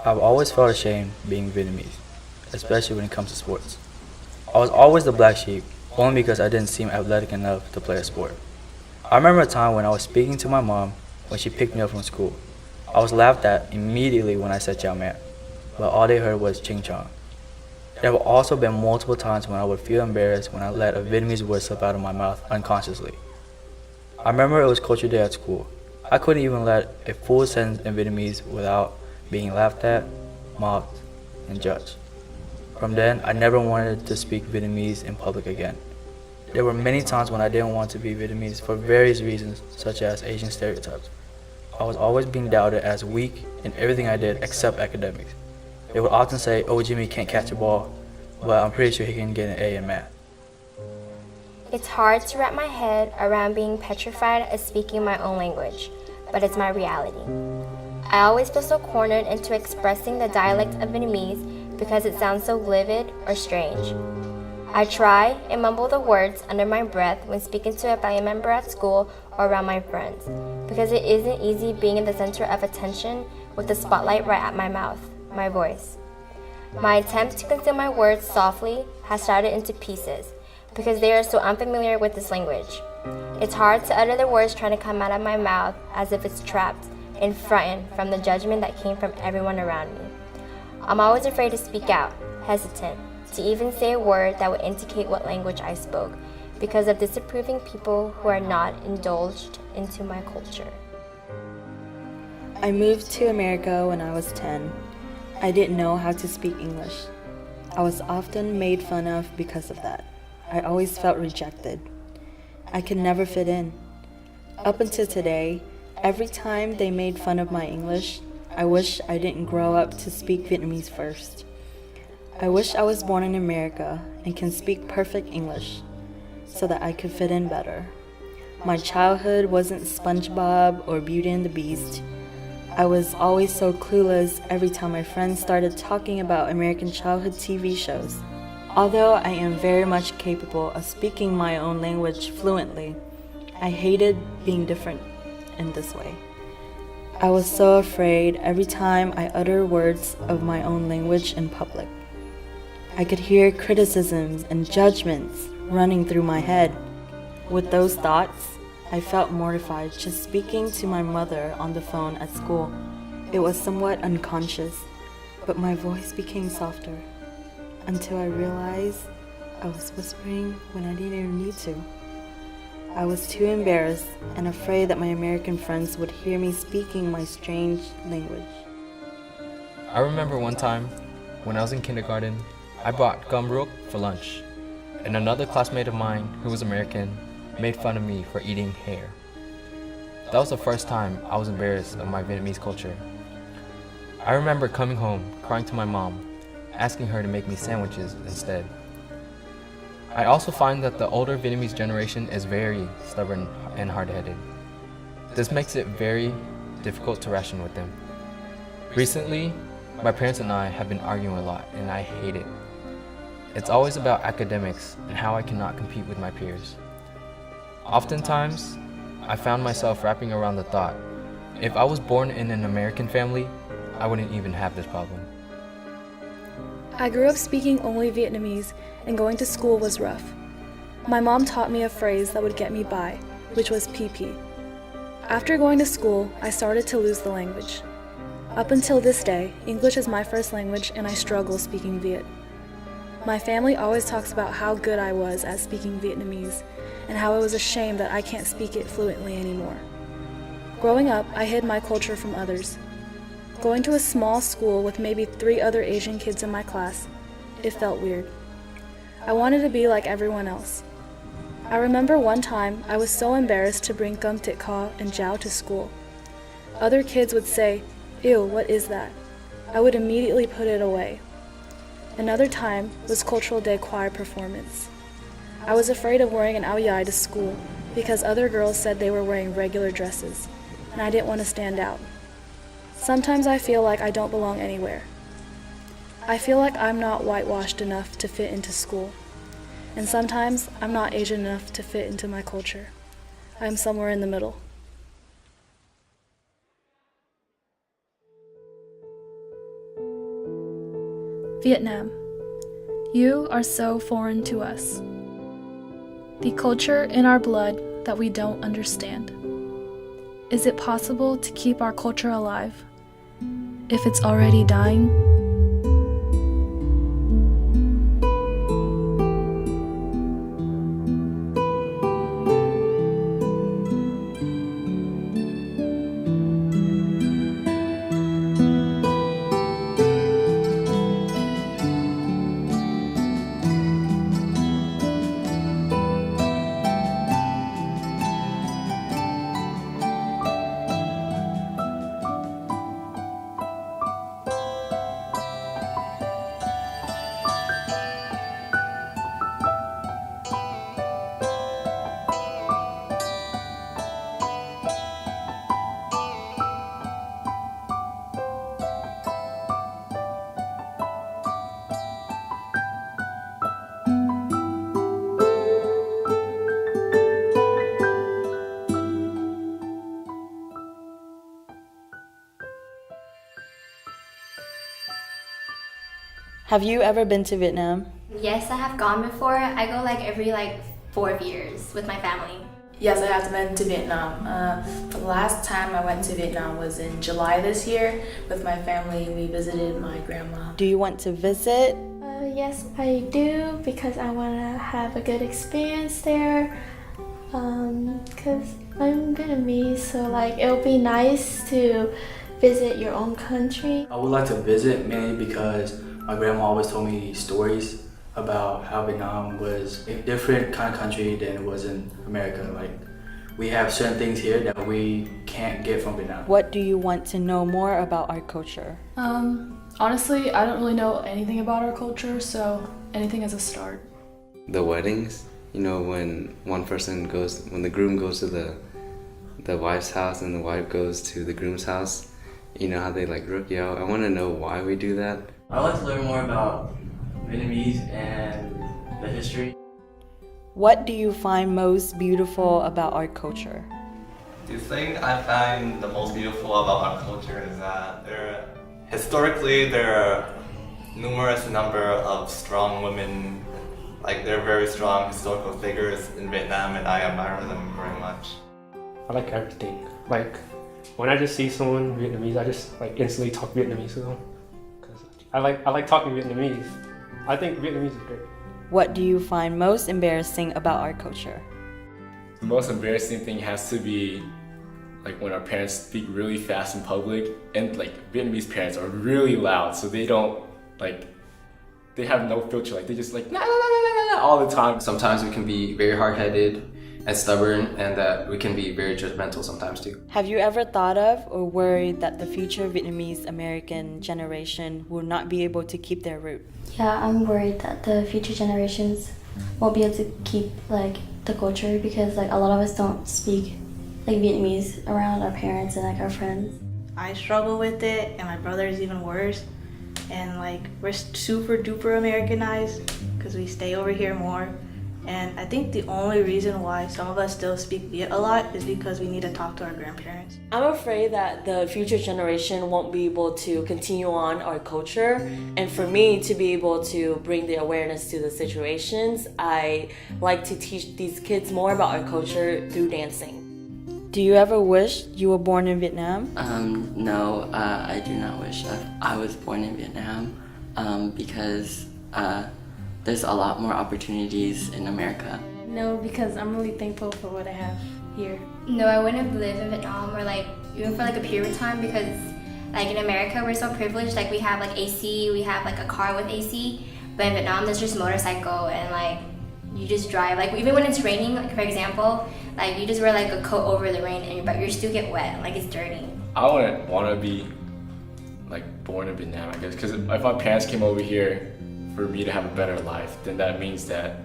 I've always felt ashamed being Vietnamese, especially when it comes to sports. I was always the black sheep, only because I didn't seem athletic enough to play a sport. I remember a time when I was speaking to my mom when she picked me up from school. I was laughed at immediately when I said Chow Man, but all they heard was Ching Chong. There have also been multiple times when I would feel embarrassed when I let a Vietnamese word slip out of my mouth unconsciously. I remember it was Culture Day at school. I couldn't even let a full sentence in Vietnamese without being laughed at, mocked, and judged. From then, I never wanted to speak Vietnamese in public again. There were many times when I didn't want to be Vietnamese for various reasons, such as Asian stereotypes. I was always being doubted as weak in everything I did except academics. They would often say, "Oh, Jimmy can't catch a ball," but I'm pretty sure he can get an A in math. It's hard to wrap my head around being petrified of speaking my own language, but it's my reality. I always feel so cornered into expressing the dialect of Vietnamese because it sounds so livid or strange. I try and mumble the words under my breath when speaking to a family member at school or around my friends, because it isn't easy being in the center of attention with the spotlight right at my mouth, my voice. My attempt to conceal my words softly has started into pieces because they are so unfamiliar with this language. It's hard to utter the words trying to come out of my mouth as if it's trapped and frightened from the judgment that came from everyone around me. I'm always afraid to speak out, hesitant to even say a word that would indicate what language I spoke because of disapproving people who are not indulged into my culture. I moved to America when I was 10. I didn't know how to speak English. I was often made fun of because of that. I always felt rejected. I could never fit in. Up until today, every time they made fun of my English, I wish I didn't grow up to speak Vietnamese first. I wish I was born in America and can speak perfect English so that I could fit in better. My childhood wasn't SpongeBob or Beauty and the Beast. I was always so clueless every time my friends started talking about American childhood TV shows. Although I am very much capable of speaking my own language fluently, I hated being different in this way. I was so afraid every time I uttered words of my own language in public. I could hear criticisms and judgments running through my head. With those thoughts, I felt mortified just speaking to my mother on the phone at school. It was somewhat unconscious, but my voice became softer until I realized I was whispering when I didn't even need to. I was too embarrassed and afraid that my American friends would hear me speaking my strange language. I remember one time when I was in kindergarten, I brought gumrook for lunch, and another classmate of mine who was American made fun of me for eating hair. That was the first time I was embarrassed of my Vietnamese culture. I remember coming home, crying to my mom, asking her to make me sandwiches instead. I also find that the older Vietnamese generation is very stubborn and hard-headed. This makes it very difficult to ration with them. Recently, my parents and I have been arguing a lot, and I hate it. It's always about academics and how I cannot compete with my peers. Oftentimes, I found myself wrapping around the thought, if I was born in an American family, I wouldn't even have this problem. I grew up speaking only Vietnamese, and going to school was rough. My mom taught me a phrase that would get me by, which was PP. After going to school, I started to lose the language. Up until this day, English is my first language and I struggle speaking Viet. My family always talks about how good I was at speaking Vietnamese and how it was a shame that I can't speak it fluently anymore. Growing up, I hid my culture from others. Going to a small school with maybe 3 other Asian kids in my class, it felt weird. I wanted to be like everyone else. I remember one time I was so embarrassed to bring Cơm Thịt Kho and Jiao to school. Other kids would say, "Ew, what is that?" I would immediately put it away. Another time was Cultural Day choir performance. I was afraid of wearing an áo dài to school because other girls said they were wearing regular dresses, and I didn't want to stand out. Sometimes I feel like I don't belong anywhere. I feel like I'm not whitewashed enough to fit into school, and sometimes I'm not Asian enough to fit into my culture. I'm somewhere in the middle. Vietnam. You are so foreign to us. The culture in our blood that we don't understand. Is it possible to keep our culture alive if it's already dying? Have you ever been to Vietnam? Yes, I have gone before. I go every 4 years with my family. Yes, I have been to Vietnam. The last time I went to Vietnam was in July this year with my family. We visited my grandma. Do you want to visit? Yes, I do because I want to have a good experience there. Because I'm Vietnamese, so it'll be nice to visit your own country. I would like to visit mainly because my grandma always told me stories about how Vietnam was a different kind of country than it was in America. We have certain things here that we can't get from Vietnam. What do you want to know more about our culture? Honestly, I don't really know anything about our culture, so anything is a start. The weddings, when when the groom goes to the wife's house and the wife goes to the groom's house, how they rook yo. I want to know why we do that. I'd like to learn more about Vietnamese and the history. What do you find most beautiful about our culture? The thing I find the most beautiful about our culture is that there are numerous number of strong women, they're very strong historical figures in Vietnam, and I admire them very much. I like everything. When I just see someone Vietnamese, I just instantly talk Vietnamese to them. I like talking Vietnamese. I think Vietnamese is great. What do you find most embarrassing about our culture? The most embarrassing thing has to be when our parents speak really fast in public, and Vietnamese parents are really loud, so they don't they have no filter. They just nah, nah, nah, nah, all the time. Sometimes we can be very hard-headed and stubborn, and that we can be very judgmental sometimes too. Have you ever thought of or worried that the future Vietnamese American generation will not be able to keep their root? Yeah, I'm worried that the future generations won't be able to keep the culture because a lot of us don't speak Vietnamese around our parents and our friends. I struggle with it, and my brother is even worse. And we're super duper Americanized because we stay over here more. And I think the only reason why some of us still speak Viet a lot is because we need to talk to our grandparents. I'm afraid that the future generation won't be able to continue on our culture. And for me to be able to bring the awareness to the situations, I like to teach these kids more about our culture through dancing. Do you ever wish you were born in Vietnam? No, I do not wish I was born in Vietnam because there's a lot more opportunities in America. No, because I'm really thankful for what I have here. No, I wouldn't live in Vietnam or even for a period of time because in America we're so privileged. We have AC, we have a car with AC, but in Vietnam there's just motorcycle and you just drive. Even when it's raining, for example, you just wear a coat over the rain, but you still get wet. It's dirty. I wouldn't want to be born in Vietnam, I guess, because if my parents came over here for me to have a better life, then that means that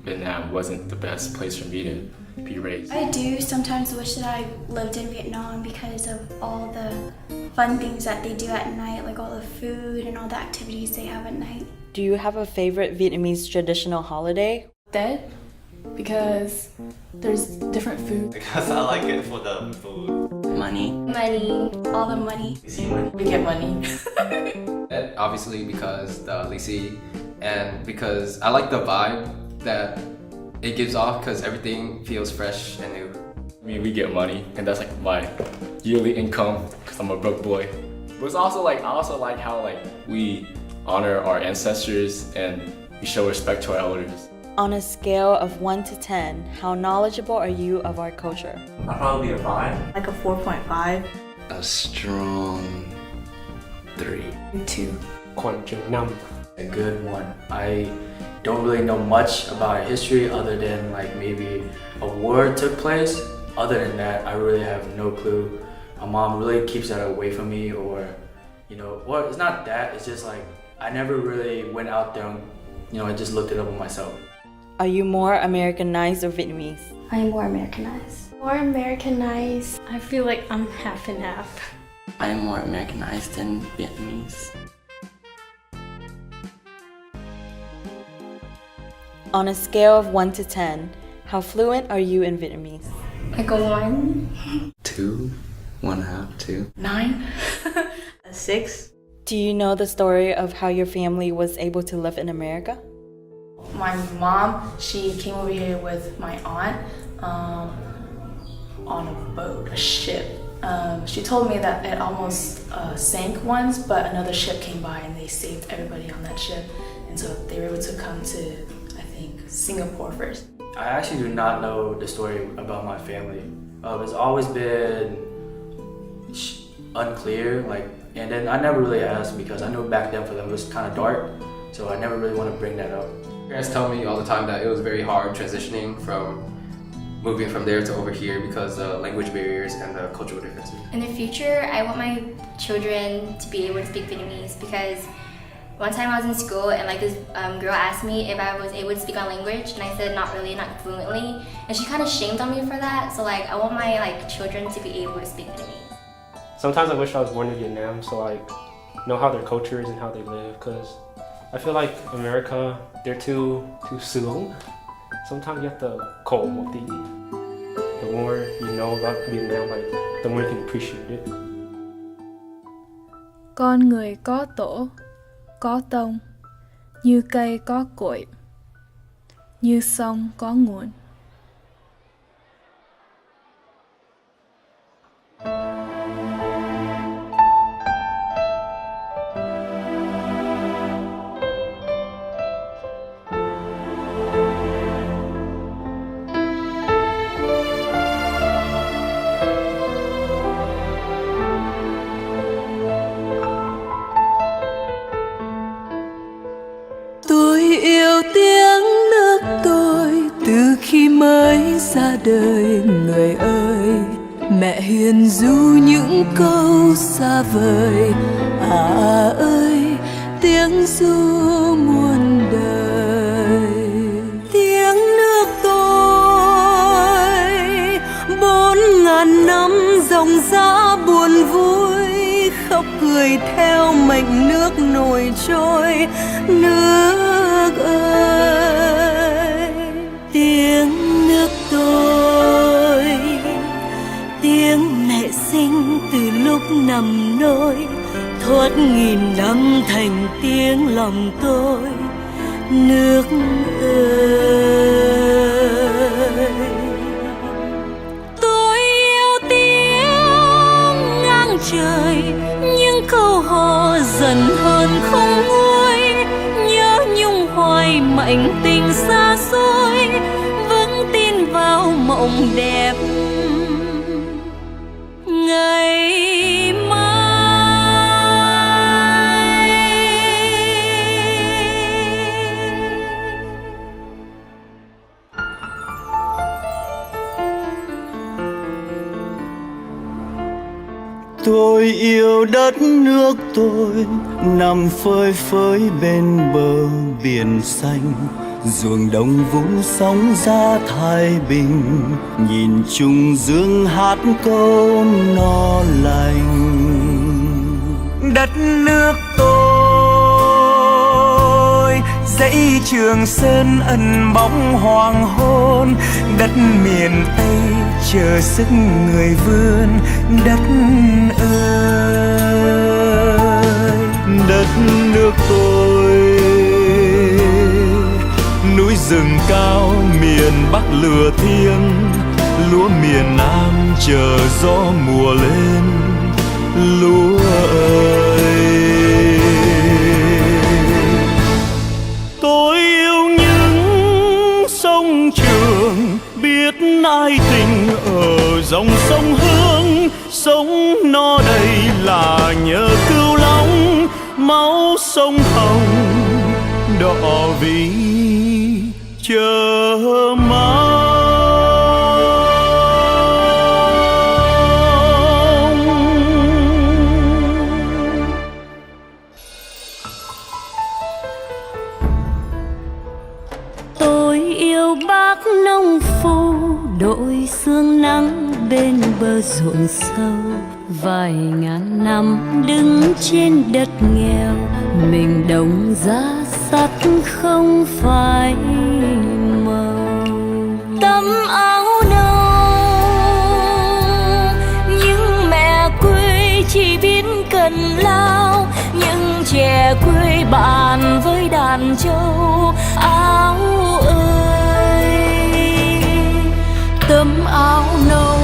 Vietnam wasn't the best place for me to be raised. I do sometimes wish that I lived in Vietnam because of all the fun things that they do at night, all the food and all the activities they have at night. Do you have a favorite Vietnamese traditional holiday? Because there's different food. Because I like it for the food. money. Money. All the money. We get money. And obviously because the Hiệp and because I like the vibe that it gives off because everything feels fresh and new. I mean, we get money, and that's like my yearly income because I'm a broke boy. But it's also like I also like how like we honor our ancestors and we show respect to our elders. On a scale of 1 to 10, how knowledgeable are you of our culture? I'll probably be a 5. Like a 4.5. A strong 3. 2. Khoảng chừng 5. A good 1. I don't really know much about history other than like maybe a war took place. Other than that, I really have no clue. My mom really keeps that away from me, or or it's not that, it's just like I never really went out there and I just looked it up on myself. Are you more Americanized or Vietnamese? I am more Americanized. More Americanized. I feel like I'm half and half. I am more Americanized than Vietnamese. On a scale of 1 to 10, how fluent are you in Vietnamese? Like a 1. 2, 1/2, 2. 9. A 6. Do you know the story of how your family was able to live in America? My mom, she came over here with my aunt on a boat, a ship. She told me that it almost sank once, but another ship came by and they saved everybody on that ship. And so they were able to come to, I think, Singapore first. I actually do not know the story about my family. It's always been unclear, and then I never really asked because I knew back then for them it was kind of dark, so I never really want to bring that up. Parents tell me all the time that it was very hard transitioning from moving from there to over here because of language barriers and the cultural differences. In the future, I want my children to be able to speak Vietnamese because one time I was in school and this girl asked me if I was able to speak our language, and I said not really, not fluently, and she kind of shamed on me for that. So I want my children to be able to speak Vietnamese. Sometimes I wish I was born in Vietnam so know how their culture is and how they live, because I feel like America, they're too sướng. Sometimes you have to khổ một tí. The more you know about Vietnam, the more you can appreciate it. Con người có tổ, có tông, như cây có cội, như sông có nguồn. Tôi yêu tiếng nước tôi từ khi mới ra đời, người ơi. Mẹ hiền ru những câu xa vời, ơi tiếng ru muôn đời. Tiếng nước tôi 4.000 năm dòng dã buồn vui, khóc cười theo mệnh nước nổi trôi. Nước ơi, tiếng nước tôi, tiếng mẹ sinh từ lúc nằm nôi, thoát nghìn năm thành tiếng lòng tôi. Nước ơi, tôi yêu tiếng ngang trời, những câu hò dần hơn không nguôi, nhớ nhung hoài mạnh tình xa xôi, vững tin vào mộng đẹp ngày mai. Tôi yêu đất nước tôi, nằm phơi phới bên bờ biển xanh, ruộng đồng vũng sóng ra thái bình, nhìn trung dương hát câu no lành. Đất nước tôi dãy Trường Sơn ẩn bóng hoàng hôn. Đất miền Tây chờ sức người vươn. Đất ơi, đất nước tôi, núi rừng cao miền Bắc lửa thiêng, lúa miền Nam chờ gió mùa lên. Lúa ơi, tôi yêu những sông Trường, biết ai tình ở dòng sông Hương. Sống no đầy là nhờ Cửu Long, máu sông Hồng đỏ vì chờ mong. Tôi yêu bác nông phu, đội sương nắng bên bờ ruộng sâu. Vài ngàn năm đứng trên đất nghèo, mình đồng giá sắt không phải màu. Tấm áo nâu, nhưng mẹ quê chỉ biết cần lao. Những trẻ quê bàn với đàn trâu. Áo ơi, tấm áo nâu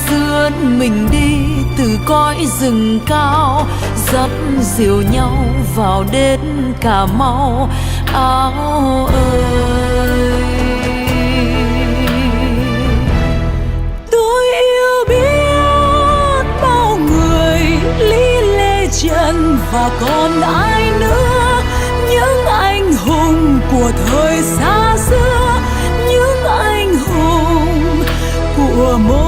dẫn mình đi từ cõi rừng cao, dắt dìu nhau vào đến Cà Mau. Áo ơi, tôi yêu biết bao người, Lý Lê Trần và còn ai nữa. Những anh hùng của thời xa xưa, những anh hùng của mỗi